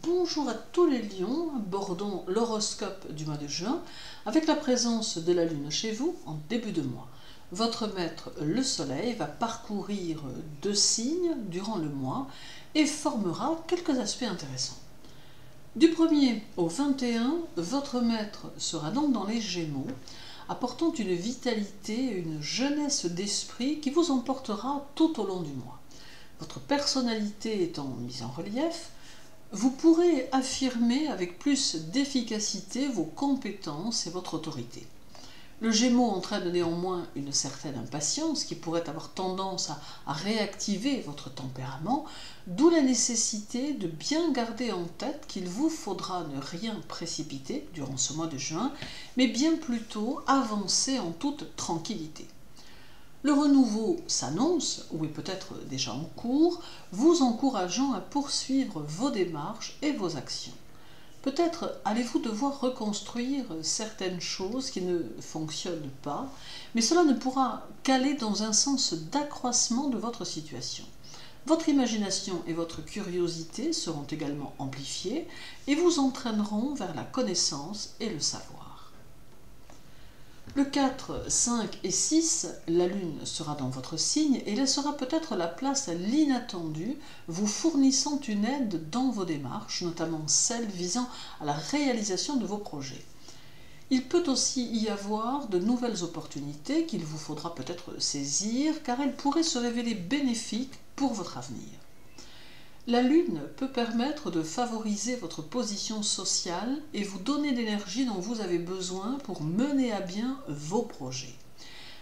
bonjour à tous les lions, abordons l'horoscope du mois de juin avec la présence de la lune chez vous en début de mois. Votre maître, le soleil, va parcourir 2 signes durant le mois et formera quelques aspects intéressants. Du 1er au 21, votre maître sera donc dans les Gémeaux, apportant une vitalité et une jeunesse d'esprit qui vous emportera tout au long du mois. Votre personnalité étant mise en relief, vous pourrez affirmer avec plus d'efficacité vos compétences et votre autorité. Le Gémeaux entraîne néanmoins une certaine impatience qui pourrait avoir tendance à réactiver votre tempérament, d'où la nécessité de bien garder en tête qu'il vous faudra ne rien précipiter durant ce mois de juin, mais bien plutôt avancer en toute tranquillité. Le renouveau s'annonce, ou est peut-être déjà en cours, vous encourageant à poursuivre vos démarches et vos actions. Peut-être allez-vous devoir reconstruire certaines choses qui ne fonctionnent pas, mais cela ne pourra qu'aller dans un sens d'accroissement de votre situation. Votre imagination et votre curiosité seront également amplifiées et vous entraîneront vers la connaissance et le savoir. Le 4, 5 et 6, la lune sera dans votre signe et laissera peut-être la place à l'inattendu, vous fournissant une aide dans vos démarches, notamment celles visant à la réalisation de vos projets. Il peut aussi y avoir de nouvelles opportunités qu'il vous faudra peut-être saisir, car elles pourraient se révéler bénéfiques pour votre avenir. La lune peut permettre de favoriser votre position sociale et vous donner l'énergie dont vous avez besoin pour mener à bien vos projets.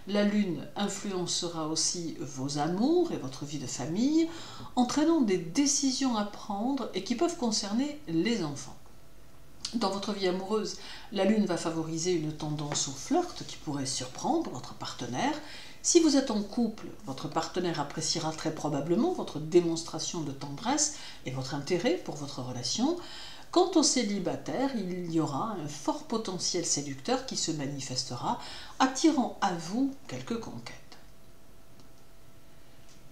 La lune influencera aussi vos amours et votre vie de famille, entraînant des décisions à prendre et qui peuvent concerner les enfants. Dans votre vie amoureuse, la lune va favoriser une tendance au flirt qui pourrait surprendre votre partenaire. Si vous êtes en couple, votre partenaire appréciera très probablement votre démonstration de tendresse et votre intérêt pour votre relation. Quant aux célibataires, il y aura un fort potentiel séducteur qui se manifestera, attirant à vous quelques conquêtes.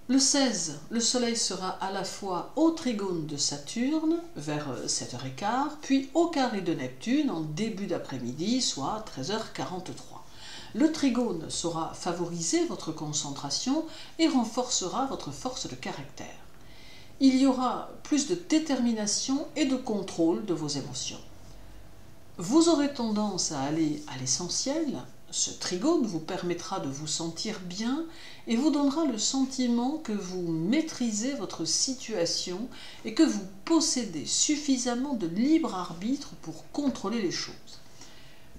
Le 16, le soleil sera à la fois au trigone de Saturne, vers 7h15, puis au carré de Neptune en début d'après-midi, soit 13h43. Le trigone saura favoriser votre concentration et renforcera votre force de caractère. Il y aura plus de détermination et de contrôle de vos émotions. Vous aurez tendance à aller à l'essentiel. Ce trigone vous permettra de vous sentir bien et vous donnera le sentiment que vous maîtrisez votre situation et que vous possédez suffisamment de libre arbitre pour contrôler les choses.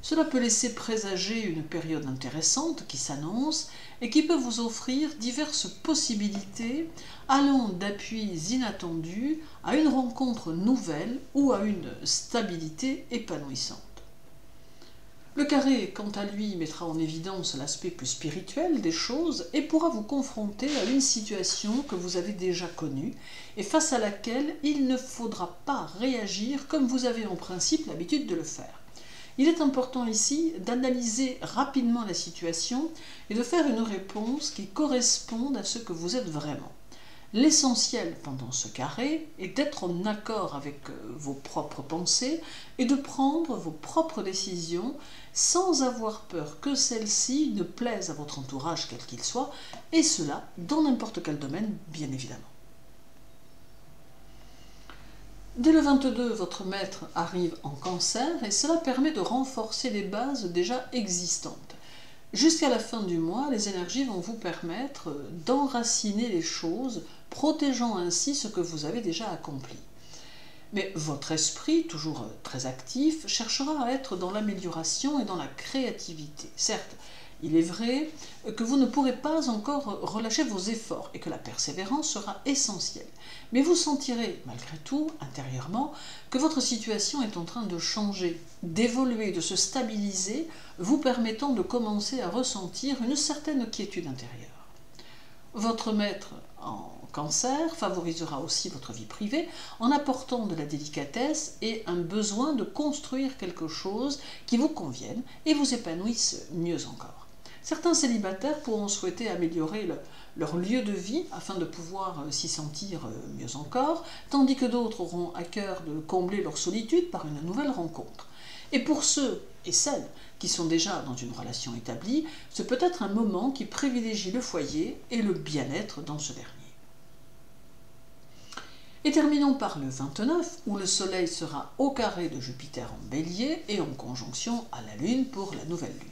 Cela peut laisser présager une période intéressante qui s'annonce et qui peut vous offrir diverses possibilités allant d'appuis inattendus à une rencontre nouvelle ou à une stabilité épanouissante. Le carré, quant à lui, mettra en évidence l'aspect plus spirituel des choses et pourra vous confronter à une situation que vous avez déjà connue et face à laquelle il ne faudra pas réagir comme vous avez en principe l'habitude de le faire. Il est important ici d'analyser rapidement la situation et de faire une réponse qui corresponde à ce que vous êtes vraiment. L'essentiel pendant ce carré est d'être en accord avec vos propres pensées et de prendre vos propres décisions sans avoir peur que celles-ci ne plaisent à votre entourage quel qu'il soit, et cela dans n'importe quel domaine, bien évidemment. Dès le 22, votre maître arrive en Cancer et cela permet de renforcer les bases déjà existantes. Jusqu'à la fin du mois, les énergies vont vous permettre d'enraciner les choses, protégeant ainsi ce que vous avez déjà accompli. Mais votre esprit, toujours très actif, cherchera à être dans l'amélioration et dans la créativité. Certes, il est vrai que vous ne pourrez pas encore relâcher vos efforts et que la persévérance sera essentielle. Mais vous sentirez, malgré tout, intérieurement, que votre situation est en train de changer, d'évoluer, de se stabiliser, vous permettant de commencer à ressentir une certaine quiétude intérieure. Votre maître en Cancer favorisera aussi votre vie privée en apportant de la délicatesse et un besoin de construire quelque chose qui vous convienne et vous épanouisse mieux encore. Certains célibataires pourront souhaiter améliorer leur lieu de vie afin de pouvoir s'y sentir mieux encore, tandis que d'autres auront à cœur de combler leur solitude par une nouvelle rencontre. Et pour ceux et celles qui sont déjà dans une relation établie, ce peut être un moment qui privilégie le foyer et le bien-être dans ce dernier. Et terminons par le 29, où le Soleil sera au carré de Jupiter en Bélier et en conjonction à la Lune pour la nouvelle Lune.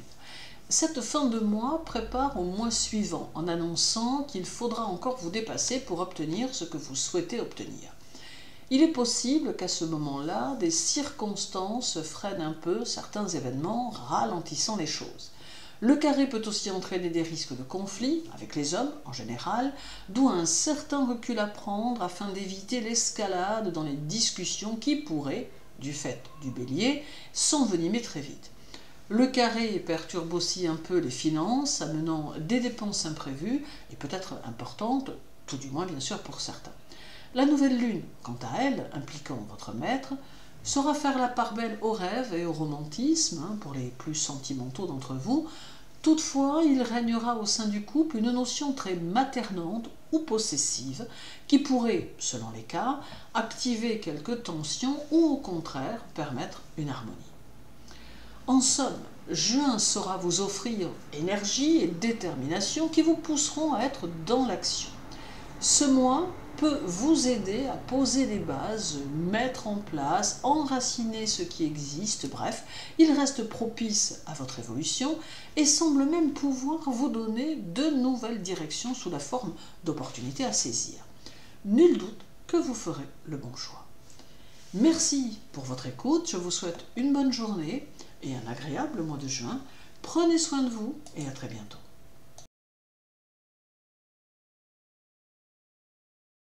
Cette fin de mois prépare au mois suivant en annonçant qu'il faudra encore vous dépasser pour obtenir ce que vous souhaitez obtenir. Il est possible qu'à ce moment-là, des circonstances freinent un peu certains événements, ralentissant les choses. Le carré peut aussi entraîner des risques de conflit avec les hommes en général, d'où un certain recul à prendre afin d'éviter l'escalade dans les discussions qui pourraient, du fait du Bélier, s'envenimer très vite. Le carré perturbe aussi un peu les finances, amenant des dépenses imprévues et peut-être importantes, tout du moins bien sûr pour certains. La nouvelle lune, quant à elle, impliquant votre maître, saura faire la part belle aux rêves et au romantisme, pour les plus sentimentaux d'entre vous. Toutefois, il régnera au sein du couple une notion très maternante ou possessive qui pourrait, selon les cas, activer quelques tensions ou au contraire permettre une harmonie. En somme, juin saura vous offrir énergie et détermination qui vous pousseront à être dans l'action. Ce mois peut vous aider à poser les bases, mettre en place, enraciner ce qui existe, bref, il reste propice à votre évolution et semble même pouvoir vous donner de nouvelles directions sous la forme d'opportunités à saisir. Nul doute que vous ferez le bon choix. Merci pour votre écoute, je vous souhaite une bonne journée et un agréable mois de juin. Prenez soin de vous et à très bientôt.